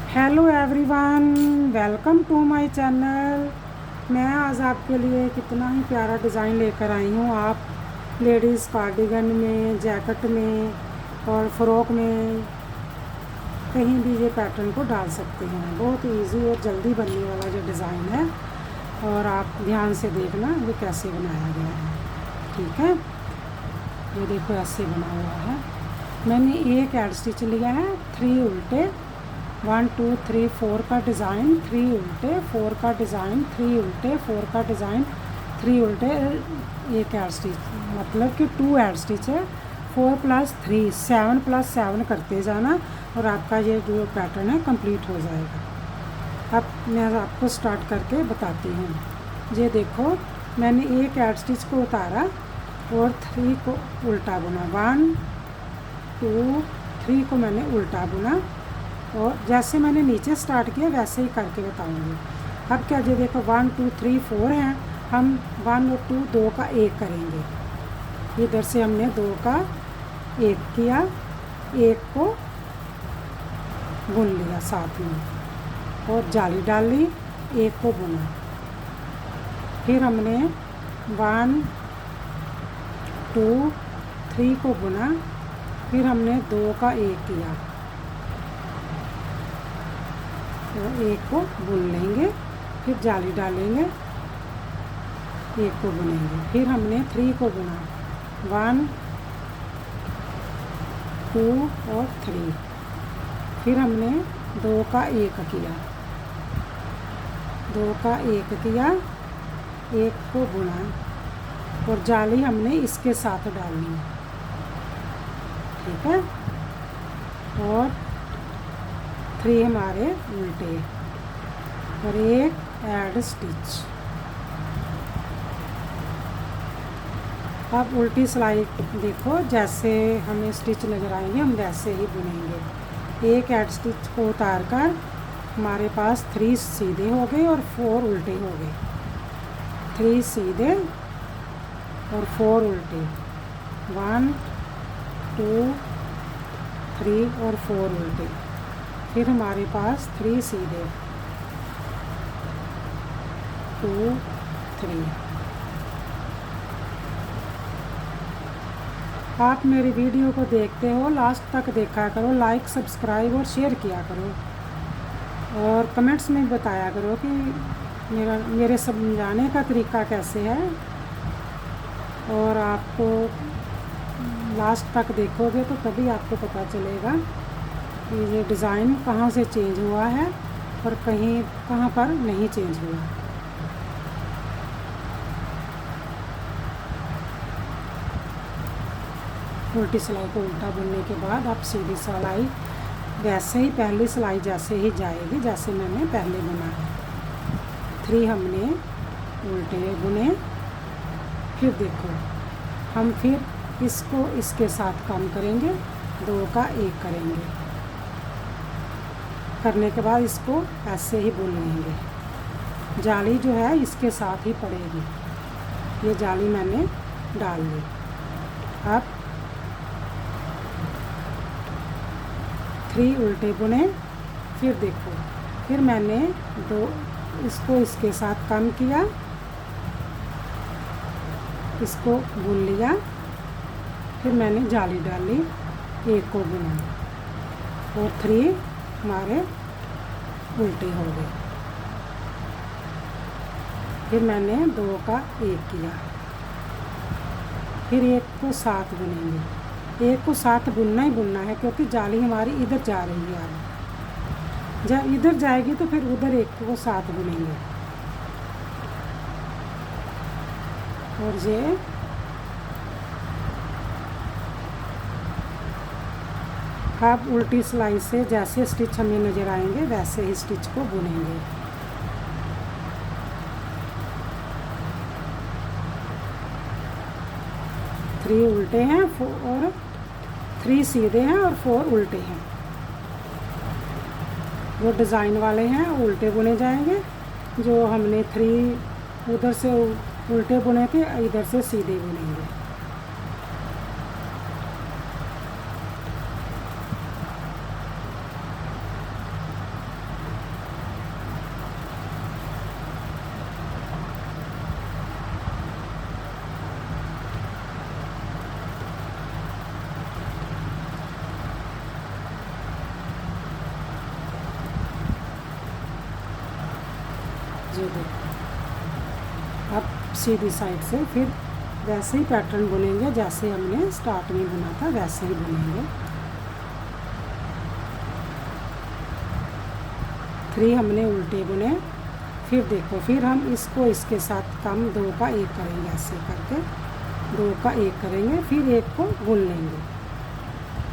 Hello everyone, welcome to my channel. मैं आज आपके लिए कितना ही प्यारा डिज़ाइन लेकर आई हूँ। आप लेडीज़ कार्डिगन में, जैकेट में और फ्रॉक में कहीं भी ये पैटर्न को डाल सकते हैं। बहुत इजी और जल्दी बनने वाला जो डिज़ाइन है, और आप ध्यान से देखना ये कैसे बनाया गया है। ठीक है, ये देखो ऐसे बना हुआ है। मैंने एक एड स्टिच लिया है, 3 उल्टे, 1 2 3 4 का डिज़ाइन, 3 उल्टे, 4 का डिज़ाइन, 3 उल्टे, 4 का डिज़ाइन, 3 उल्टे, एक एड स्टिच, मतलब कि 2 एड स्टिच है। 4 + 3 7 + 7 करते जाना और आपका ये जो पैटर्न है कंप्लीट हो जाएगा। अब मैं आपको स्टार्ट करके बताती हूँ। ये देखो, मैंने एक एड स्टिच को उतारा और 3 को उल्टा बुना, 1 2 3 को मैंने उल्टा बुना, और जैसे मैंने नीचे स्टार्ट किया वैसे ही करके बताऊंगी। अब क्या, ये देखो 1 2 3 4 हैं, हम 1 और 2 2 का 1 करेंगे। इधर से हमने 2 का 1 किया, 1 को बुन लिया साथ में और जाली डाल ली, 1 को बुना। फिर हमने 1 2 3 को बुना, फिर हमने 2 का 1 किया और 1 को बुन लेंगे, फिर जाली डालेंगे, 1 को बुनेंगे। फिर हमने 3 को बुना, 1 2 और 3। फिर हमने 2 का 1 किया, 2 का 1 किया, 1 को बुना और जाली हमने इसके साथ डालनी है। ठीक है, और 3 हमारे उल्टे और 1 एड स्टिच। अब उल्टी सिलाई देखो, जैसे हमें स्टिच नज़र आएंगे हम वैसे ही बुनेंगे। 1 एड स्टिच को उतार कर हमारे पास 3 सीधे हो गए और 4 उल्टे हो गए। 3 सीधे और 4 उल्टे, 1 2 3 और 4 उल्टे। फिर हमारे पास 3 सीधे, 2 3। आप मेरी वीडियो को देखते हो, लास्ट तक देखा करो, लाइक सब्सक्राइब और शेयर किया करो, और कमेंट्स में बताया करो कि मेरे समझाने का तरीका कैसे है। और आपको लास्ट तक देखोगे तो तभी आपको पता चलेगा कि ये डिज़ाइन कहाँ से चेंज हुआ है और कहाँ पर नहीं चेंज हुआ। उल्टी सिलाई को उल्टा बुनने के बाद आप सीधी सिलाई वैसे ही पहली सिलाई जैसे ही जाएगी जैसे मैंने पहले बुना है। 3 हमने उल्टे बुने। फिर देखो, हम फिर इसको इसके साथ कम करेंगे, 2 का 1 करेंगे। करने के बाद इसको ऐसे ही बुन लेंगे। जाली जो है इसके साथ ही पड़ेगी। ये जाली मैंने डाल दी। अब 3 उल्टे बुने। फिर देखो, फिर मैंने 2 इसको इसके साथ कम किया, इसको बुन लिया, फिर मैंने जाली डाली, 1 को बुना और 3 हमारे उल्टे हो गए। फिर मैंने 2 का 1 किया, फिर 1 को साथ बुनेंगे। 1 को साथ बुनना ही बुनना है क्योंकि जाली हमारी इधर जा रही है। अब जब इधर जाएगी तो फिर उधर 1 को साथ बुनेंगे। और ये आप उल्टी सिलाई से जैसे स्टिच हमें नज़र आएंगे वैसे ही स्टिच को बुनेंगे। थ्री उल्टे हैं और 3 सीधे हैं और 4 उल्टे हैं। जो डिज़ाइन वाले हैं उल्टे बुने जाएंगे, जो हमने 3 उधर से उल्टे बुने थे इधर से सीधे बुनेंगे। ये देखो, अब सीधी साइड से फिर वैसे ही पैटर्न बुनेंगे जैसे हमने स्टार्ट में बुना था, वैसे ही बुनेंगे। 3 हमने उल्टे बुने। फिर देखो, फिर हम इसको इसके साथ कम 2 का 1 करेंगे, ऐसे करके 2 का 1 करेंगे, फिर 1 को बुन लेंगे।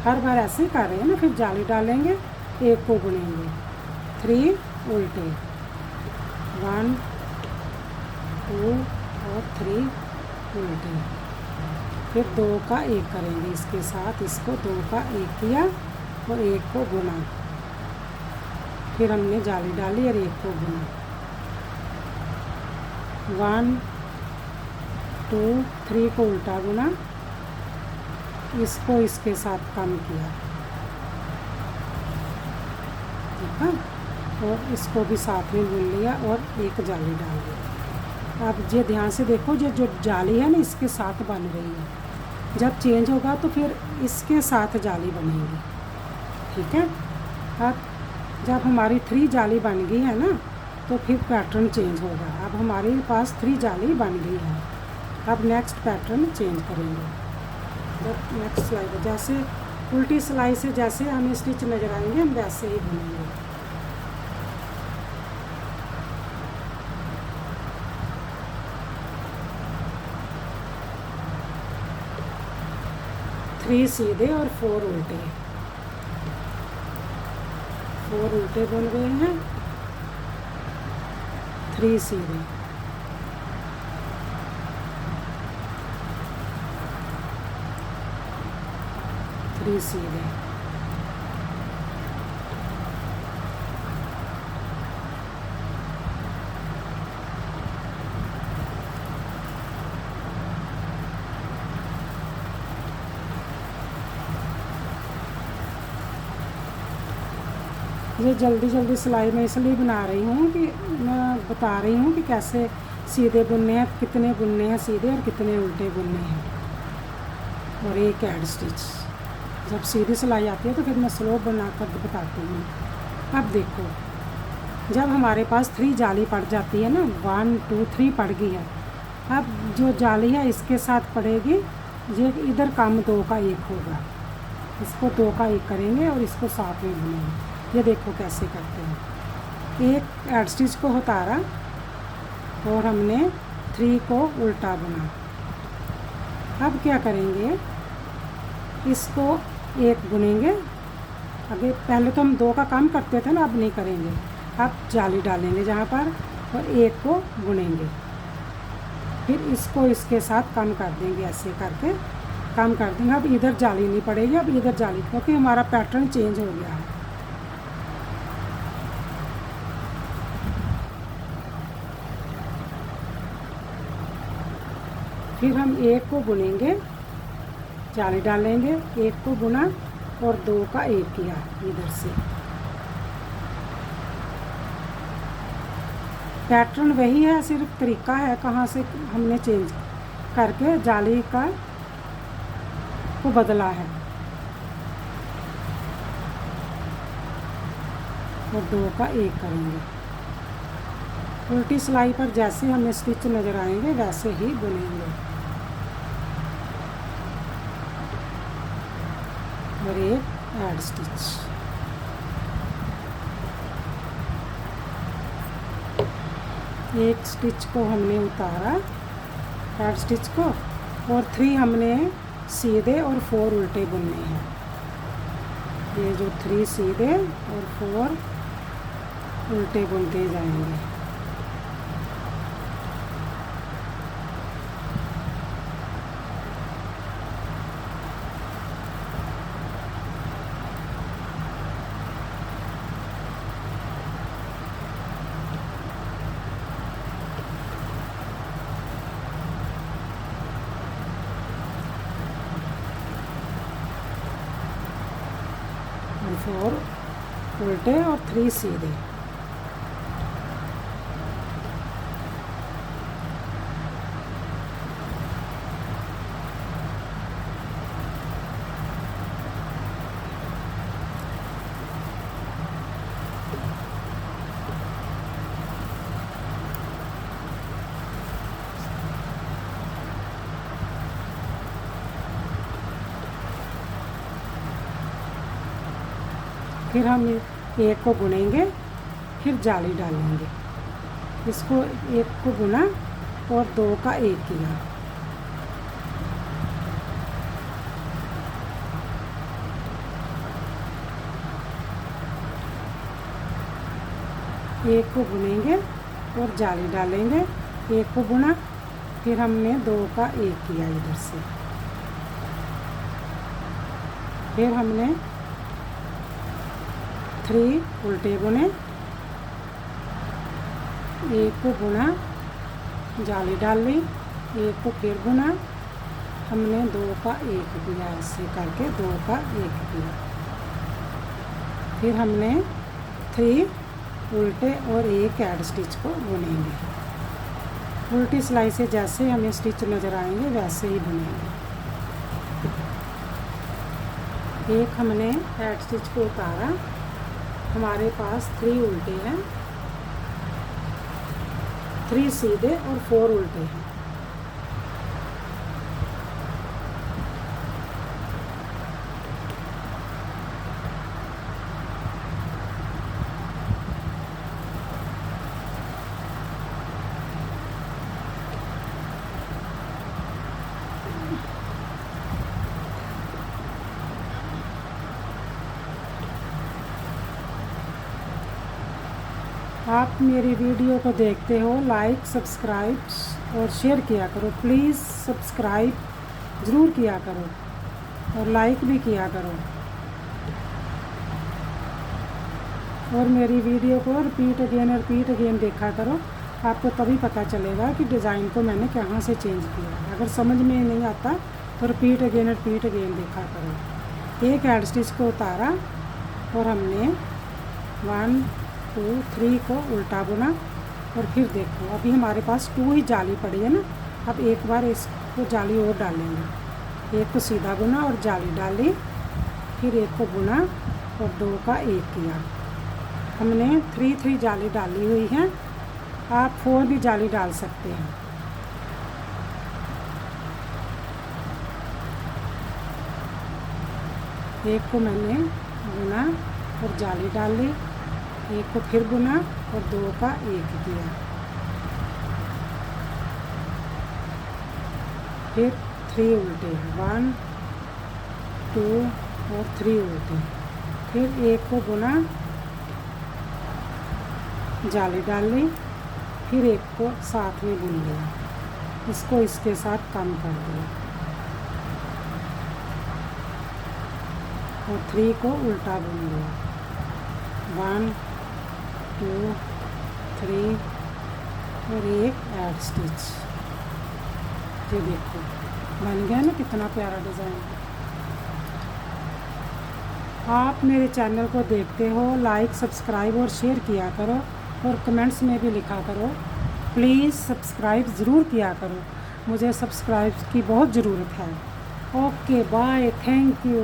हर बार ऐसे ही कर रहे हैं ना, फिर जाली डालेंगे, 1 को बुनेंगे, 3 उल्टे, 1 2 और 3 उल्टे, फिर 2 का 1 करेंगे इसके साथ, इसको 2 का 1 किया और 1 को बुना, फिर हमने जाली डाली और 1 को बुना, 1 2 3 को उल्टा बुना, इसको इसके साथ कम किया, ठीक है, और इसको भी साथ में बुन लिया और 1 जाली डाल दी। अब ये ध्यान से देखो, ये जो जाली है ना इसके साथ बन रही है, जब चेंज होगा तो फिर इसके साथ जाली बनेगी, ठीक है। अब जब हमारी 3 जाली बन गई है ना, तो फिर पैटर्न चेंज होगा। अब हमारे पास 3 जाली बन गई है, अब नेक्स्ट पैटर्न चेंज करेंगे। जब नेक्स्ट सिलाई पर जैसे उल्टी सिलाई से जैसे हमें स्टिच नज़र आएंगे, हम वैसे ही बुनेंगे। थ्री सीधे और 4 उल्टे, 4 उल्टे बुन गए हैं, 3 सीधे, 3 सीधे, ये जल्दी जल्दी सिलाई मैं इसलिए बना रही हूँ कि मैं बता रही हूँ कि कैसे सीधे बुनने हैं, कितने बुनने हैं सीधे और कितने उल्टे बुनने हैं, और एक ऐड स्टिच। जब सीधी सिलाई आती है तो फिर मैं स्लो बना कर बताती हूँ। अब देखो, जब हमारे पास 3 जाली पड़ जाती है ना, 1 2 3 पड़ गई है, अब जो जाली है इसके साथ पड़ेगी, ये इधर कम 2 का 1 होगा, इसको 2 का 1 करेंगे और इसको साथ में बुनेंगे। ये देखो कैसे करते हैं, एक ऐड स्टिच को उतारा और हमने 3 को उल्टा बुना। अब क्या करेंगे, इसको 1 बुनेंगे, आगे पहले तो हम 2 का काम करते थे ना, अब नहीं करेंगे, अब जाली डालेंगे जहाँ पर और 1 को बुनेंगे, फिर इसको इसके साथ कम कर देंगे, ऐसे करके कम कर देंगे। अब इधर जाली नहीं पड़ेगी, अब इधर जाली, क्योंकि हमारा पैटर्न चेंज हो गया है। फिर हम 1 को बुनेंगे, जाली डालेंगे, 1 को बुना और 2 का 1 किया इधर से। पैटर्न वही है, सिर्फ तरीका है कहाँ से हमने चेंज करके जाली का को बदला है, और 2 का 1 करेंगे। उल्टी सिलाई पर जैसे हमें स्टिच नज़र आएंगे वैसे ही बुनेंगे, और एक ऐड स्टिच। एक स्टिच को हमने उतारा, ऐड स्टिच को, और 3 हमने सीधे और 4 उल्टे बुनने हैं। ये जो 3 सीधे और 4 उल्टे बुनते जाएंगे। और 4 उल्टे और 3 सीधे। फिर हम एक को बुनेंगे, फिर जाली डालेंगे। इसको एक को बुना और दो का एक किया। एक को बुनेंगे और जाली डालेंगे, एक को बुना, फिर हमने दो का एक किया इधर से। फिर हमने 3 उल्टे बुने, एक को बुना, जाली डाल ली, एक को फिर बुना, हमने दो का एक किया, ऐसे करके दो का एक किया। फिर हमने 3 उल्टे और एक ऐड स्टिच को बुनेंगे। उल्टी सिलाई से जैसे हमें स्टिच नज़र आएंगे वैसे ही बुनेंगे। एक हमने ऐड स्टिच को उतारा, हमारे पास 3 उल्टे हैं, 3 सीधे और 4 उल्टे हैं। आप मेरी वीडियो को देखते हो, लाइक सब्सक्राइब और शेयर किया करो। प्लीज़ सब्सक्राइब ज़रूर किया करो और लाइक भी किया करो, और मेरी वीडियो को रिपीट अगेन देखा करो। आपको तभी पता चलेगा कि डिज़ाइन को मैंने कहाँ से चेंज किया। अगर समझ में नहीं आता तो रिपीट अगेन देखा करो। एक ऐड स्टिच को उतारा और हमने 1 2 3 को उल्टा बुना, और फिर देखो अभी हमारे पास 2 ही जाली पड़ी है ना। अब एक बार इसको जाली और डालेंगे। एक को सीधा बुना और जाली डाली, फिर एक को बुना और 2 का एक किया। हमने 3 जाली डाली हुई है, आप 4 भी जाली डाल सकते हैं। एक को मैंने बुना और जाली डाल ली, एक को फिर बुना और 2 का एक किया। फिर 3 उल्टे, 1 2 और 3 उल्टे, फिर एक को बुना, जाली डाल ली, फिर एक को साथ में बुन लिया, इसको इसके साथ कम कर दिया और 3 को उल्टा बुन लिया। 1 2 3 और एक ऐड स्टिच। ये देखो बन गया ना कितना प्यारा डिज़ाइन। आप मेरे चैनल को देखते हो, लाइक सब्सक्राइब और शेयर किया करो, और कमेंट्स में भी लिखा करो। प्लीज़ सब्सक्राइब ज़रूर किया करो, मुझे सब्सक्राइब की बहुत ज़रूरत है। Okay bye, thank you.